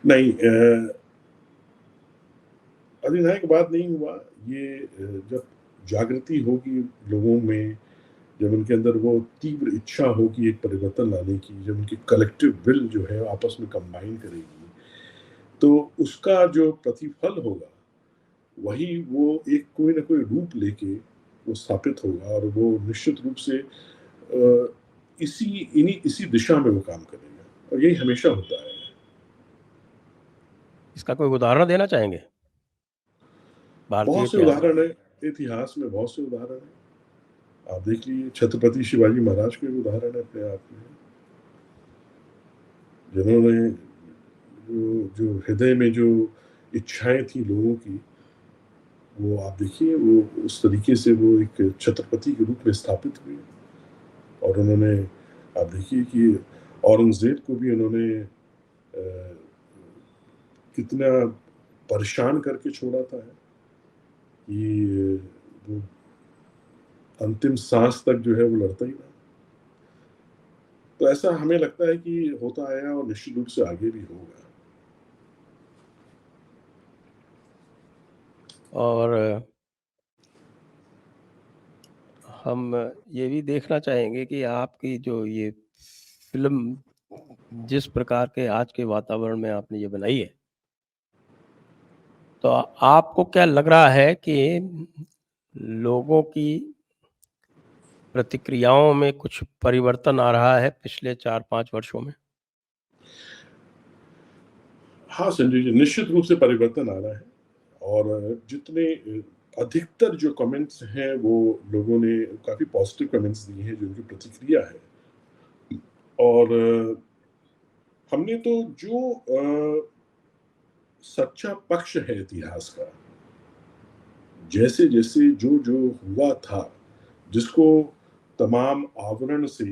नहीं, अधिनायक बात नहीं हुआ। ये जब जागृति होगी लोगों में, जब उनके अंदर वो तीव्र इच्छा होगी एक परिवर्तन लाने की, जब उनकी कलेक्टिव विल जो है आपस में कंबाइन करेगी, तो उसका जो प्रतिफल होगा वही वो एक कोई ना कोई रूप लेके वो स्थापित होगा, और वो निश्चित रूप से इसी दिशा में वो काम करेगा, और यही हमेशा होता है। इसका कोई उदाहरण देना चाहेंगे भारतीय बहुत से इतिहास में? उदाहरण है, इतिहास में बहुत से उदाहरण है। आप देख लीजिए, छत्रपति शिवाजी महाराज के उदाहरण है अपने आप में, जिन्होंने जो जो हृदय में जो इच्छाएं थी लोगों की, वो आप देखिए, वो उस तरीके से वो एक छत्रपति के रूप में स्थापित हुए। और उन्होंने, आप देखिए कि औरंगजेब को भी उन्होंने कितना परेशान करके छोड़ा था कि वो अंतिम सांस तक जो है वो लड़ता ही रहा। तो ऐसा हमें लगता है कि होता आया, और निश्चित रूप से आगे भी होगा। और हम ये भी देखना चाहेंगे कि आपकी जो ये फिल्म जिस प्रकार के आज के वातावरण में आपने ये बनाई है, तो आपको क्या लग रहा है कि लोगों की प्रतिक्रियाओं में कुछ परिवर्तन आ रहा है पिछले 4-5 वर्षों में? हाँ संजय जी, निश्चित रूप से परिवर्तन आ रहा है। और जितने अधिकतर जो कमेंट्स हैं वो लोगों ने काफी पॉजिटिव कमेंट्स दिए हैं, जो उनकी प्रतिक्रिया है। और हमने तो जो सच्चा पक्ष है इतिहास का, जैसे जैसे जो जो हुआ था, जिसको तमाम आवरण से,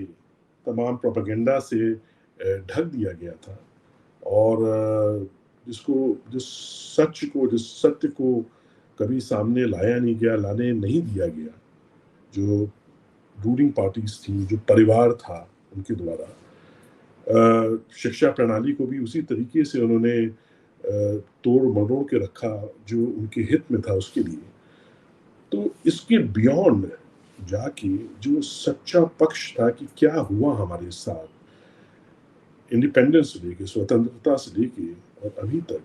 तमाम प्रोपेगेंडा से ढक दिया गया था, और जिस सत्य को कभी सामने लाया नहीं गया, लाने नहीं दिया गया, जो रूलिंग पार्टीज थी, जो परिवार था उनके द्वारा, शिक्षा प्रणाली को भी उसी तरीके से उन्होंने तोड़ मरोड़ के रखा जो उनके हित में था उसके लिए। तो इसके बियॉन्ड जाके जो सच्चा पक्ष था कि क्या हुआ हमारे साथ, इंडिपेंडेंस से लेके, स्वतंत्रता से लेके और अभी तक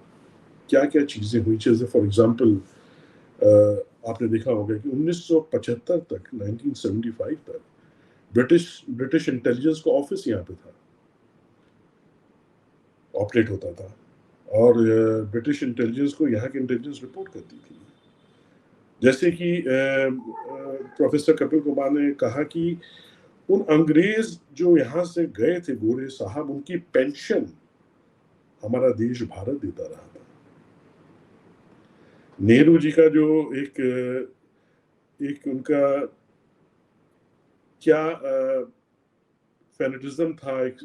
क्या क्या चीजें हुई। जैसे फॉर एग्जाम्पल, आपने देखा होगा कि 1975 तक, 1975 तक ब्रिटिश इंटेलिजेंस का ऑफिस यहाँ पे था, ऑपरेट होता था, और ब्रिटिश इंटेलिजेंस को यहाँ की इंटेलिजेंस रिपोर्ट करती थी। जैसे कि प्रोफेसर कपिल कुमार ने कहा कि उन अंग्रेज जो यहाँ से गए थे, गोरे साहब, उनकी पेंशन हमारा देश भारत देता रहा था। नेहरू जी का जो एक उनका क्या फेनेटिज्म था, एक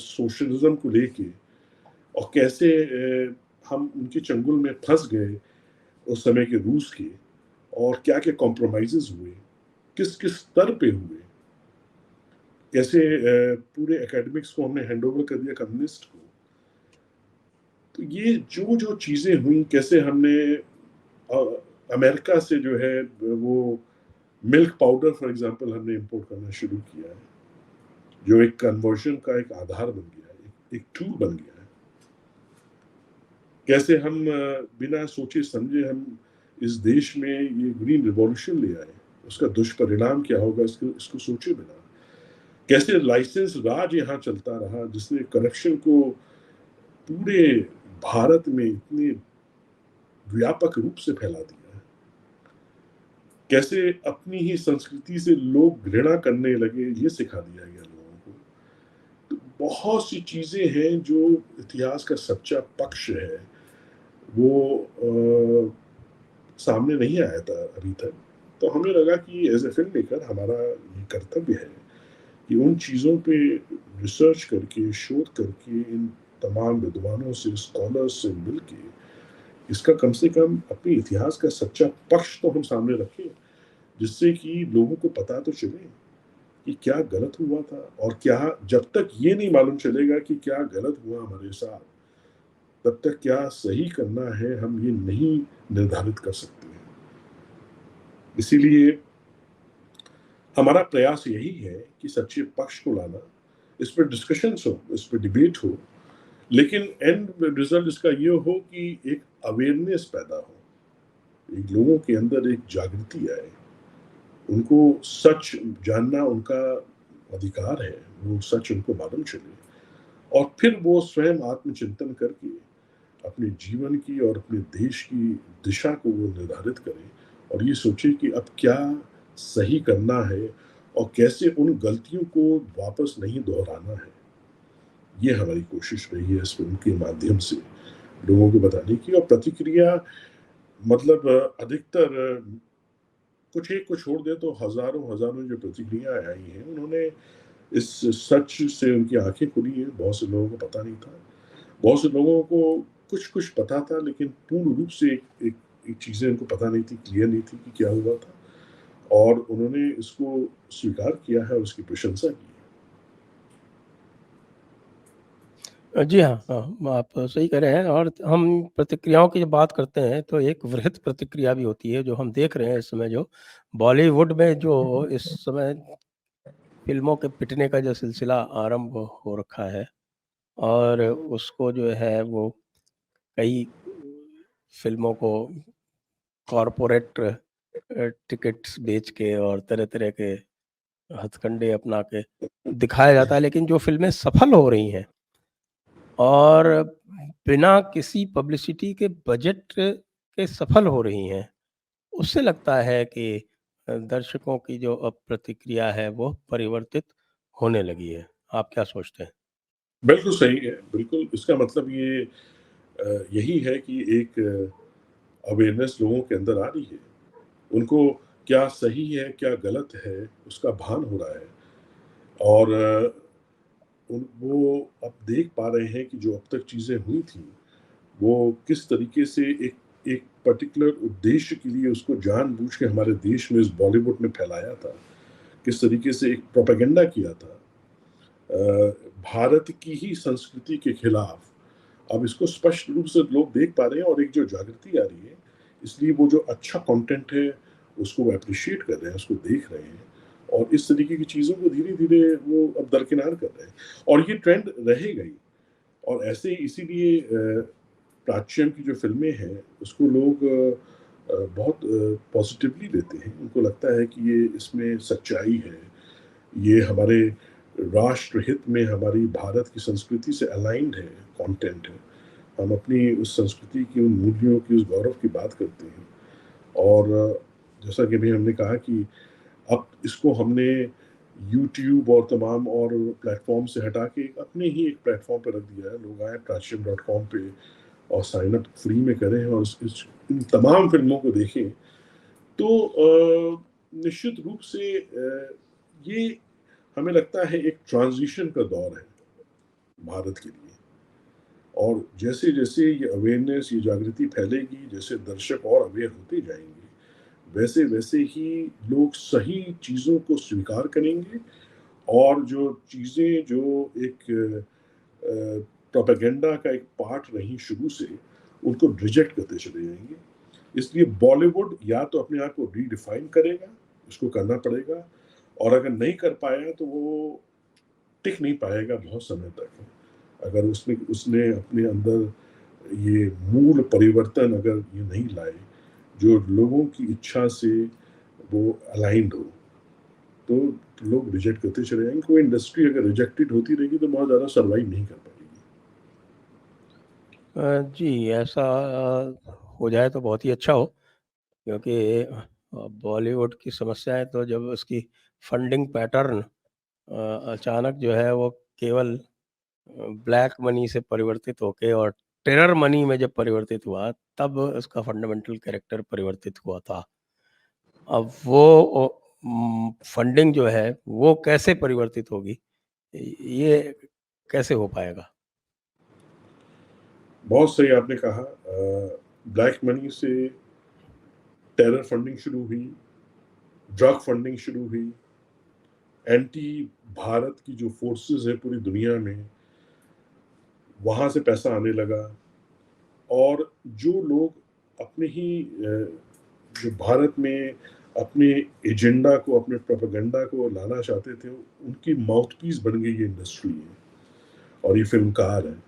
सोशलिज्म को लेके, और कैसे हम उनके चंगुल में फंस गए उस समय के रूस के, और क्या क्या कॉम्प्रोमाइजेस हुए, किस किस स्तर पे हुए, कैसे पूरे एकेडमिक्स को हमने हैंड ओवर कर दिया कम्युनिस्ट को। तो ये जो जो चीजें हुई, कैसे हमने अमेरिका से जो है वो मिल्क पाउडर फॉर एग्जांपल हमने इंपोर्ट करना शुरू किया है, जो एक कन्वर्जन का एक आधार बन गया है, एक टूल बन गया है। कैसे हम बिना सोचे समझे हम इस देश में ये ग्रीन रिवॉल्यूशन ले आए, उसका दुष्परिणाम क्या होगा इसको सोचे बिना। कैसे लाइसेंस राज यहाँ चलता रहा, जिसने करप्शन को पूरे भारत में इतने व्यापक रूप से फैला दिया है। कैसे अपनी ही संस्कृति से लोग घृणा करने लगे, ये सिखा दिया गया लोगों को। तो बहुत सी चीजें हैं जो इतिहास का सच्चा पक्ष है, वो सामने नहीं आया था अभी तक। तो हमें लगा कि एज ए फिल्म मेकर हमारा ये कर्तव्य है कि उन चीज़ों पे रिसर्च करके, शोध करके, इन तमाम विद्वानों से, स्कॉलर्स से मिलके इसका कम से कम अपने इतिहास का सच्चा पक्ष तो हम सामने रखें, जिससे कि लोगों को पता तो चले कि क्या गलत हुआ था, और क्या जब तक ये नहीं मालूम चलेगा कि क्या गलत हुआ हमारे साथ, तब तक क्या सही करना है हम ये नहीं निर्धारित कर सकते हैं। इसीलिए हमारा प्रयास यही है कि सच्चे पक्ष को लाना, इस पर डिस्कशंस हो, इस पर डिबेट हो, लेकिन एंड रिजल्ट इसका ये हो कि एक अवेयरनेस पैदा हो, एक लोगों के अंदर एक जागृति आए, उनको सच जानना उनका अधिकार है, वो सच उनको मालूम चले, और फिर वो स्वयं आत्मचिंतन करके अपने जीवन की और अपने देश की दिशा को वो निर्धारित करें, और ये सोचे कि अब क्या सही करना है और कैसे उन गलतियों को वापस नहीं दोहराना है। ये हमारी कोशिश रही है इस फिल्म के माध्यम से लोगों को बताने की। और प्रतिक्रिया मतलब अधिकतर कुछ एक को छोड़ दे तो हजारों हजारों जो प्रतिक्रिया आई हैं, उन्होंने इस सच से उनकी आंखें खुली हैं। बहुत से लोगों को पता नहीं था, बहुत से लोगों को कुछ कुछ पता था, लेकिन पूर्ण रूप से एक चीजें उनको पता नहीं थी, क्लियर नहीं थी कि क्या हुआ था, और उन्होंने इसको स्वीकार किया है, उसकी प्रशंसा की है। जी हाँ, हाँ, आप सही कह रहे हैं। और हम प्रतिक्रियाओं की जब बात करते हैं तो एक वृहद प्रतिक्रिया भी होती है जो हम देख रहे हैं इस समय, जो बॉलीवुड में जो इस समय फ़िल्मों के पिटने का जो सिलसिला आरंभ हो रखा है, और उसको जो है वो कई फ़िल्मों को कॉर्पोरेट टिकट्स बेच के और तरह-तरह के हथकंडे अपना के दिखाया जाता है। लेकिन जो फ़िल्में सफल हो रही हैं और बिना किसी पब्लिसिटी के बजट के सफल हो रही हैं, उससे लगता है कि दर्शकों की जो अब प्रतिक्रिया है वो परिवर्तित होने लगी है। आप क्या सोचते हैं? बिल्कुल सही है, बिल्कुल। इसका मतलब ये यही है कि एक अवेयरनेस लोगों के अंदर आ रही है। उनको क्या सही है, क्या गलत है, उसका भान हो रहा है, और वो अब देख पा रहे हैं कि जो अब तक चीज़ें हुई थी, वो किस तरीके से एक एक पर्टिकुलर उद्देश्य के लिए उसको जानबूझ के हमारे देश में, इस बॉलीवुड ने फैलाया था। किस तरीके से एक प्रोपेगेंडा किया था भारत की ही संस्कृति के खिलाफ। अब इसको स्पष्ट रूप से लोग देख पा रहे हैं, और एक जो जागृति आ रही है, इसलिए वो जो अच्छा कंटेंट है उसको वो एप्रिशिएट कर रहे हैं, उसको देख रहे हैं, और इस तरीके की चीज़ों को धीरे-धीरे वो अब दरकिनार कर रहे हैं, और ये ट्रेंड रहेगा ही। और ऐसे ही इसीलिए प्राच्यम की जो फ़िल्में हैं, उसको लोग बहुत पॉज़िटिवली लेते हैं। उनको लगता है कि ये इसमें सच्चाई है, ये हमारे राष्ट्र हित में हमारी भारत की संस्कृति से अलाइन्ड है, कंटेंट है। हम अपनी उस संस्कृति की, उन मूल्यों की, उस गौरव की बात करते हैं, और जैसा कि अभी हमने कहा कि अब इसको हमने यूट्यूब और तमाम और प्लेटफ़ॉर्म से हटा के अपने ही एक प्लेटफ़ॉर्म पे रख दिया है। लोग आएँ प्राच्यम.com पे और साइन अप फ्री में करें और इस इन तमाम फ़िल्मों को देखें। तो निश्चित रूप से ये हमें लगता है एक ट्रांज़िशन का दौर है भारत के लिए, और जैसे-जैसे ये अवेयरनेस, ये जागृति फैलेगी, जैसे दर्शक और अवेयर होते जाएँगे, वैसे-वैसे ही लोग सही चीज़ों को स्वीकार करेंगे, और जो चीज़ें जो एक प्रोपेगेंडा का एक पार्ट रही शुरू से, उनको रिजेक्ट करते चले जाएँगे। इसलिए बॉलीवुड या तो अपने आप को रीडिफाइन करेगा, उसको करना पड़ेगा, और अगर नहीं कर पाया तो वो टिक नहीं पाएगा बहुत समय तक। अगर उसने उसने अपने अंदर ये मूल परिवर्तन अगर ये नहीं लाए, जो लोगों की इच्छा से वो अलाइन्ड हो, तो लोग रिजेक्ट करते चले जाएँगे। कोई इंडस्ट्री अगर रिजेक्टेड होती रहेगी तो बहुत ज़्यादा सर्वाइव नहीं कर पाएगी। जी, ऐसा हो जाए तो बहुत ही अच्छा हो, क्योंकि बॉलीवुड की समस्याएँ तो जब उसकी फंडिंग पैटर्न अचानक जो है वो केवल ब्लैक मनी से परिवर्तित होके और टेरर मनी में जब परिवर्तित हुआ, तब उसका फंडामेंटल कैरेक्टर परिवर्तित हुआ था। अब वो फंडिंग जो है वो कैसे परिवर्तित होगी, ये कैसे हो पाएगा? बहुत सही आपने कहा। ब्लैक मनी से टेरर फंडिंग शुरू हुई, ड्रग फंडिंग शुरू हुई, एंटी भारत की जो फोर्सेस है पूरी दुनिया में, वहाँ से पैसा आने लगा। और जो लोग अपने ही जो भारत में अपने एजेंडा को, अपने प्रोपेगेंडा को लाना चाहते थे, उनकी माउथपीस बन गई ये इंडस्ट्री है। और ये फिल्मकार हैं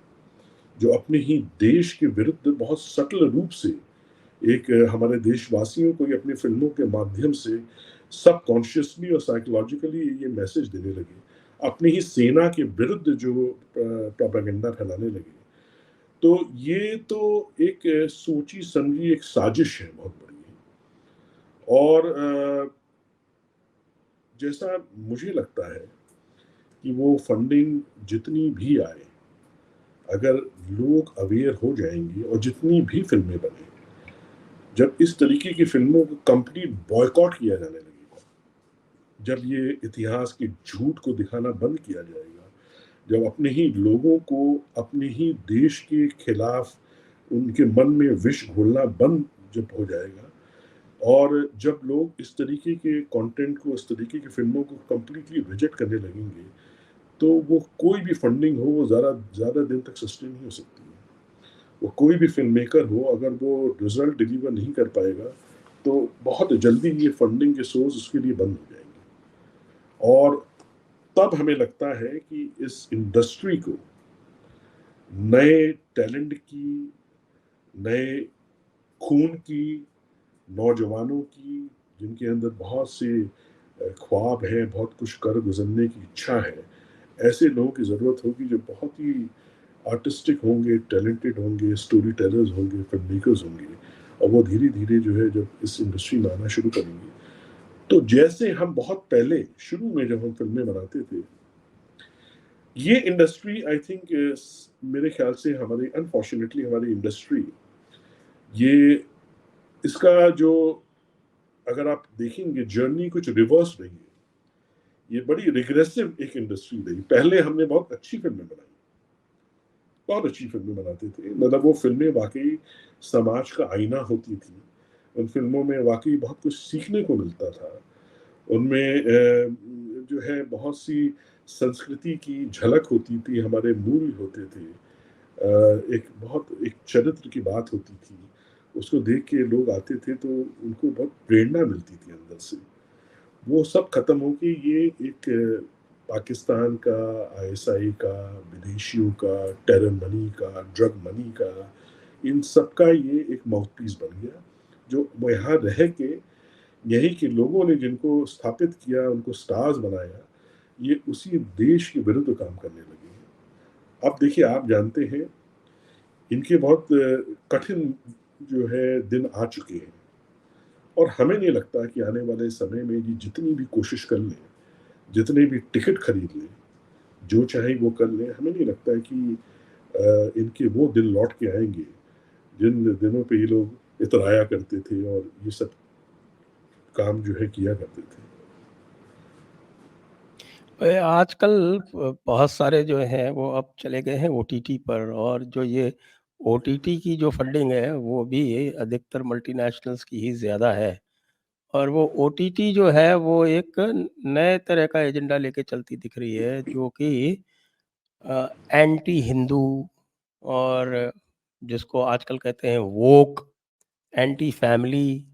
जो अपने ही देश के विरुद्ध बहुत सटल रूप से एक हमारे देशवासियों को ये अपनी फिल्मों के माध्यम से सबकॉन्शियसली और साइकोलॉजिकली ये मैसेज देने लगे, अपनी ही सेना के विरुद्ध जो प्रोपेगेंडा फैलाने लगे। तो ये तो एक सोची समझी एक साजिश है बहुत बड़ी। और जैसा मुझे लगता है कि वो फंडिंग जितनी भी आए, अगर लोग अवेयर हो जाएंगे और जितनी भी फिल्में बने, जब इस तरीके की फिल्मों को कंप्लीट बॉयकॉट किया जाने लगेगा, जब ये इतिहास के झूठ को दिखाना बंद किया जाएगा, जब अपने ही लोगों को अपने ही देश के खिलाफ उनके मन में विष घोलना बंद जब हो जाएगा, और जब लोग इस तरीके के कंटेंट को, इस तरीके की फिल्मों को कंप्लीटली रिजेक्ट करने लगेंगे, तो वो कोई भी फंडिंग हो वो ज़्यादा दिन तक सस्टेन नहीं हो सकती है। वो कोई भी फिल्म मेकर हो, अगर वो रिजल्ट डिलीवर नहीं कर पाएगा तो बहुत जल्दी ये फंडिंग के सोर्स उसके लिए बंद हो जाएंगे। और तब हमें लगता है कि इस इंडस्ट्री को नए टैलेंट की, नए खून की, नौजवानों की, जिनके अंदर बहुत से ख्वाब हैं, बहुत कुछ कर गुजरने की इच्छा है, ऐसे लोगों की ज़रूरत होगी जो बहुत ही आर्टिस्टिक होंगे, टैलेंटेड होंगे, स्टोरी टेलर्स होंगे, फिल्म मेकर्स होंगे। और वो धीरे धीरे जो है जब इस इंडस्ट्री में आना शुरू करेंगे, तो जैसे हम बहुत पहले शुरू में जब हम फिल्में बनाते थे, ये इंडस्ट्री आई थिंक मेरे ख्याल से हमारी, अनफॉर्चुनेटली हमारी इंडस्ट्री, ये इसका जो, अगर आप देखेंगे जर्नी कुछ रिवर्स रही है। ये बड़ी रिग्रेसिव एक इंडस्ट्री रही। पहले हमने बहुत अच्छी फिल्में बनाई, बहुत अच्छी फिल्में बनाते थे, मतलब वो फिल्में वाकई समाज का आईना होती थी। उन फिल्मों में वाकई बहुत कुछ सीखने को मिलता था। उनमें जो है बहुत सी संस्कृति की झलक होती थी, हमारे मूल होते थे। एक बहुत एक चरित्र की बात होती थी, उसको देख के लोग आते थे तो उनको बहुत प्रेरणा मिलती थी अंदर से। वो सब खत्म हो के ये एक पाकिस्तान का, आईएसआई का, विदेशियों का, टेरर मनी का, ड्रग मनी का, इन सब का ये एक माउथपीस बन गया, जो वो यहाँ रह के यही के लोगों ने जिनको स्थापित किया, उनको स्टार्स बनाया, ये उसी देश के विरुद्ध काम करने लगे हैं। अब देखिए, आप जानते हैं इनके बहुत कठिन जो है दिन आ चुके हैं, और हमें नहीं लगता कि आने वाले समय में ये जितनी भी कोशिश कर लें, जितने भी टिकट खरीद लें, जो चाहे वो कर लें, हमें नहीं लगता है कि इनके वो दिन लौट के आएंगे जिन दिनों पे ये लोग इतराया करते थे और ये सब काम जो है किया करते थे। आजकल बहुत सारे जो हैं वो अब चले गए हैं ओटीटी पर, और जो ये ओटीटी की जो फंडिंग है वो भी अधिकतर मल्टीनेशनल्स की ही ज़्यादा है। और वो ओटीटी जो है वो एक नए तरह का एजेंडा लेके चलती दिख रही है, जो कि एंटी हिंदू, और जिसको आजकल कहते हैं वोक, एंटी फैमिली,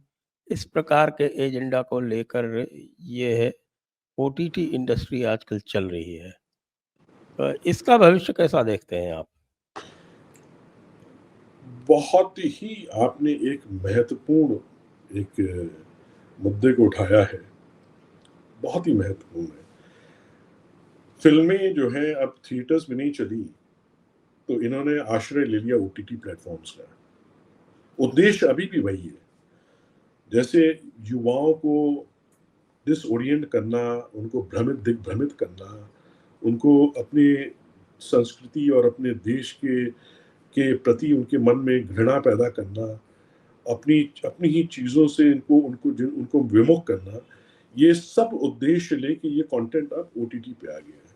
इस प्रकार के एजेंडा को लेकर ये है ओटीटी इंडस्ट्री आजकल चल रही है। इसका भविष्य कैसा देखते हैं आप? बहुत ही आपने एक महत्वपूर्ण एक मुद्दे को उठाया है, बहुत ही महत्वपूर्ण है। फिल्में जो है अब थिएटर्स में नहीं चली, तो इन्होंने आश्रय ले लिया ओटीटी प्लेटफॉर्म्स का। उद्देश्य अभी भी वही है, जैसे युवाओं को डिसओरिएंट करना, उनको भ्रमित दिग्भ्रमित करना, उनको अपनी संस्कृति और अपने देश के प्रति उनके मन में घृणा पैदा करना, अपनी अपनी ही चीज़ों से इनको उनको उनको विमुख करना, ये सब उद्देश्य लेके ये कंटेंट अब ओटीटी पे आ गया है।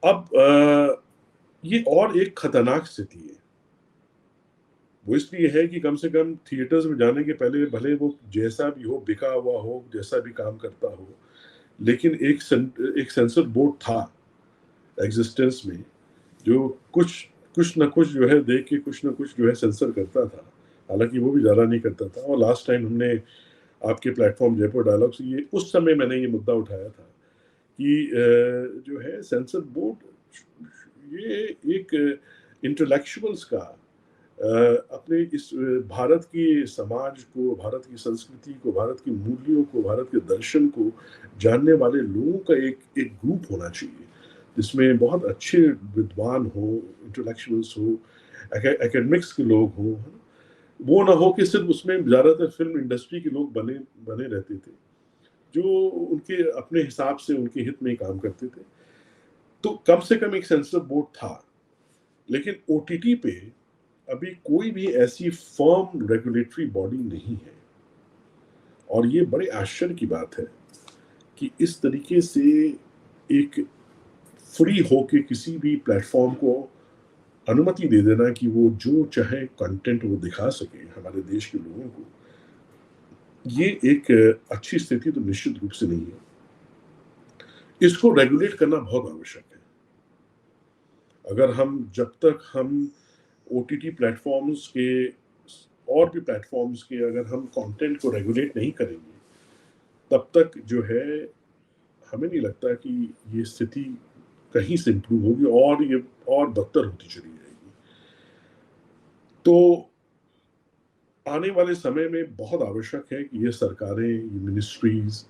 अब ये और एक खतरनाक स्थिति है। वो इसलिए है कि कम से कम थिएटर्स में जाने के पहले भले वो जैसा भी हो, बिका हुआ हो, जैसा भी काम करता हो, लेकिन एक सेंसर बोर्ड था एग्जिस्टेंस में, जो कुछ ना कुछ जो है देख के कुछ ना कुछ जो है सेंसर करता था, हालांकि वो भी ज़्यादा नहीं करता था। और लास्ट टाइम हमने आपके प्लेटफॉर्म जयपुर डायलॉग से ये उस समय मैंने ये मुद्दा उठाया था कि जो है सेंसर बोर्ड ये एक इंटेलेक्चुअल्स का अपने इस भारत की समाज को, भारत की संस्कृति को, भारत की मूल्यों को, भारत के दर्शन को जानने वाले लोगों का एक एक ग्रुप होना चाहिए, जिसमें बहुत अच्छे विद्वान हो, इंटेलेक्चुअल्स हो, एकेडमिक्स के लोग हो। वो ना हो कि सिर्फ उसमें ज़्यादातर फिल्म इंडस्ट्री के लोग बने बने रहते थे, जो उनके अपने हिसाब से उनके हित में काम करते थे। तो कम से कम एक सेंसर बोर्ड था, लेकिन ओटीटी पे अभी कोई भी ऐसी फर्म रेगुलेटरी बॉडी नहीं है। और ये बड़े आश्चर्य की बात है कि इस तरीके से एक फ्री होके किसी भी प्लेटफॉर्म को अनुमति दे देना कि वो जो चाहे कंटेंट वो दिखा सके हमारे देश के लोगों को, ये एक अच्छी स्थिति तो निश्चित रूप से नहीं है। इसको रेगुलेट करना बहुत आवश्यक है। अगर जब तक हम ओटीटी प्लेटफॉर्म्स के और भी प्लेटफॉर्म्स के अगर हम कंटेंट को रेगुलेट नहीं करेंगे, तब तक जो है हमें नहीं लगता कि ये स्थिति कहीं से इम्प्रूव होगी, और ये और बदतर होती चली जाएगी। तो आने वाले समय में बहुत आवश्यक है कि ये सरकारें, ये मिनिस्ट्रीज,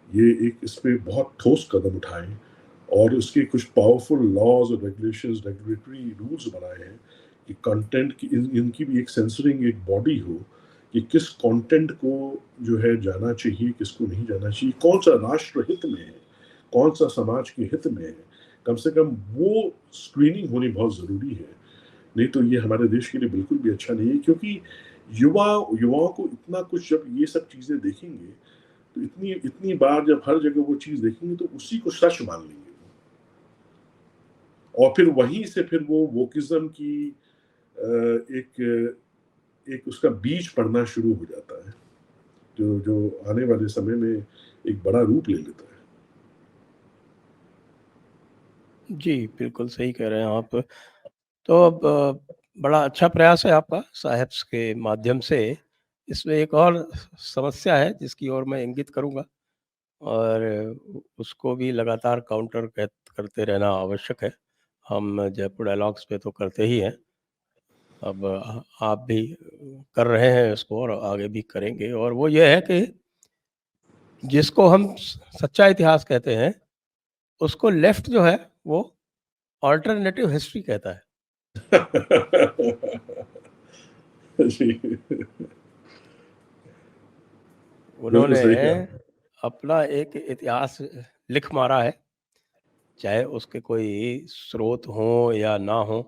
ये एक इस पे बहुत ठोस कदम उठाएं और उसके कुछ पावरफुल लॉज और रेगुलेशंस, रेगुलेटरी रूल्स बनाए हैं कि कंटेंट की इनकी भी एक सेंसरिंग एक बॉडी हो कि किस कंटेंट को जो है जाना चाहिए, किसको नहीं जाना चाहिए, कौन सा राष्ट्र हित में है, कौन सा समाज के हित में है। कम से कम वो स्क्रीनिंग होनी बहुत ज़रूरी है, नहीं तो ये हमारे देश के लिए बिल्कुल भी अच्छा नहीं है। क्योंकि युवाओं को इतना कुछ जब ये सब चीज़ें देखेंगे, तो इतनी इतनी बार जब हर जगह वो चीज़ देखेंगे तो उसी को सच मान लेंगे, और फिर वहीं से फिर वो वोकिज्म की एक एक उसका बीज पड़ना शुरू हो जाता है, जो जो आने वाले समय में एक बड़ा रूप ले लेता है। जी, बिल्कुल सही कह रहे हैं आप। तो अब बड़ा अच्छा प्रयास है आपका साहिब्स के माध्यम से। इसमें एक और समस्या है जिसकी ओर मैं इंगित करूँगा, और उसको भी लगातार काउंटर करते रहना आवश्यक है। हम जयपुर डायलॉग्स पे तो करते ही हैं, अब आप भी कर रहे हैं इसको और आगे भी करेंगे, और वो ये है कि जिसको हम सच्चा इतिहास कहते हैं, उसको लेफ्ट जो है वो अल्टरनेटिव हिस्ट्री कहता है। जी, बिल्कुल उन्होंने सही कहा। अपना एक इतिहास लिख मारा है, चाहे उसके कोई स्रोत हों या ना हो,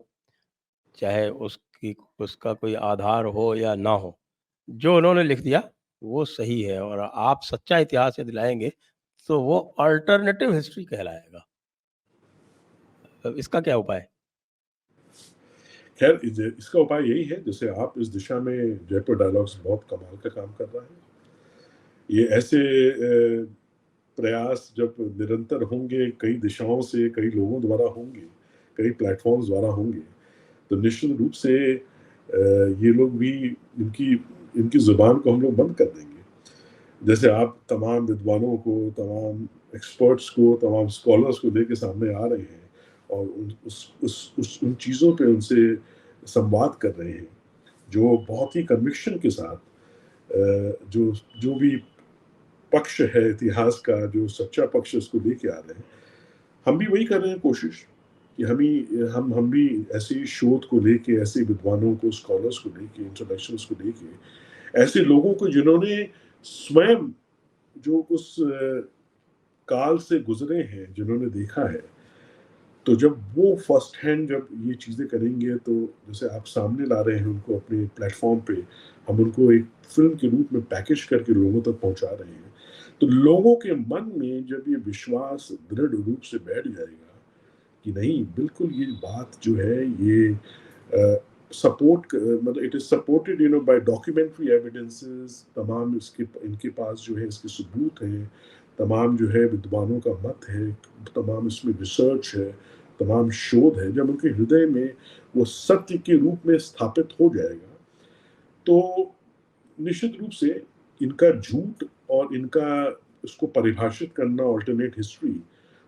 चाहे उसका कोई आधार हो या ना हो। जो उन्होंने लिख दिया वो सही है, और आप सच्चा इतिहास यदि लाएँगे तो वो अल्टरनेटिव हिस्ट्री कहलाएगा। अब इसका क्या उपाय? खैर इसका उपाय यही है, जैसे आप इस दिशा में जयपुर डायलॉग्स बहुत कमाल का काम कर रहा है। ये ऐसे प्रयास जब निरंतर होंगे, कई दिशाओं से, कई लोगों द्वारा होंगे, कई प्लेटफॉर्म्स द्वारा होंगे, तो निश्चित रूप से ये लोग भी इनकी इनकी जुबान को हम लोग बंद कर देंगे। जैसे आप तमाम विद्वानों को, तमाम एक्सपर्ट्स को, तमाम स्कॉलर्स को लेके सामने आ रहे हैं और उन चीज़ों पे उनसे संवाद कर रहे हैं, जो बहुत ही कन्विक्शन के साथ जो जो भी पक्ष है इतिहास का, जो सच्चा पक्ष है, उसको लेके आ रहे हैं। हम भी वही कर रहे हैं कोशिश कि हम भी ऐसे शोध को लेके, ऐसे विद्वानों को, स्कॉलर्स को लेके, इंटेलेक्चुअल्स को लेके, ऐसे लोगों को जिन्होंने स्वयं जो उस काल से गुजरे हैं, जिन्होंने देखा है, तो जब वो फर्स्ट हैंड जब ये चीज़ें करेंगे, तो जैसे आप सामने ला रहे हैं उनको अपने प्लेटफॉर्म पे, हम उनको एक फिल्म के रूप में पैकेज करके लोगों तक पहुंचा रहे हैं, तो लोगों के मन में जब ये विश्वास दृढ़ रूप से बैठ जाएगा कि नहीं, बिल्कुल ये बात जो है ये सपोर्ट, मतलब it is supported by documentary evidences, तमाम इसके इनके पास जो है इसके सबूत हैं, तमाम जो है विद्वानों का मत है, तमाम इसमें रिसर्च है, तमाम शोध है, जब उनके हृदय में वो सत्य के रूप में स्थापित हो जाएगा, तो निश्चित रूप से इनका झूठ और इनका इसको परिभाषित करना ऑल्टरनेट हिस्ट्री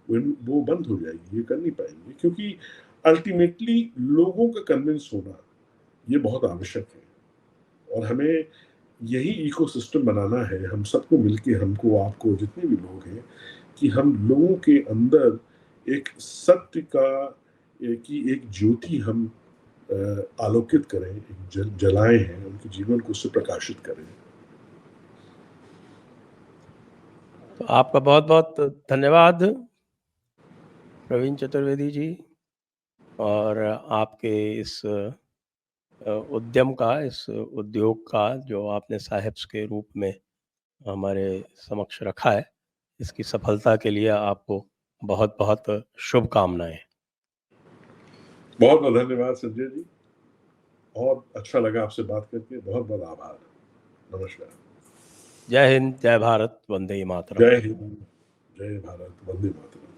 वो बंद हो जाएगी, ये कर नहीं पाएंगे, क्योंकि अल्टीमेटली लोगों का कन्विंस होना ये बहुत आवश्यक है और हमें यही इकोसिस्टम बनाना है, हम सबको मिलके, हमको, आपको, जितने भी लोग हैं, कि हम लोगों के अंदर एक सत्य की एक ज्योति हम आलोकित करें, एक जलाएं हैं, उनके जीवन को उससे प्रकाशित करें। तो आपका बहुत बहुत धन्यवाद प्रवीण चतुर्वेदी जी, और आपके इस उद्यम का, इस उद्योग का जो आपने साहिब्स के रूप में हमारे समक्ष रखा है, इसकी सफलता के लिए आपको बहुत बहुत शुभकामनाएं। बहुत बहुत धन्यवाद संजय जी, बहुत अच्छा लगा आपसे बात करके, बहुत बहुत आभार, नमस्कार। जय हिंद, जय भारत, वंदे मातरम। जय हिंद, जय भारत, वंदे मातरम।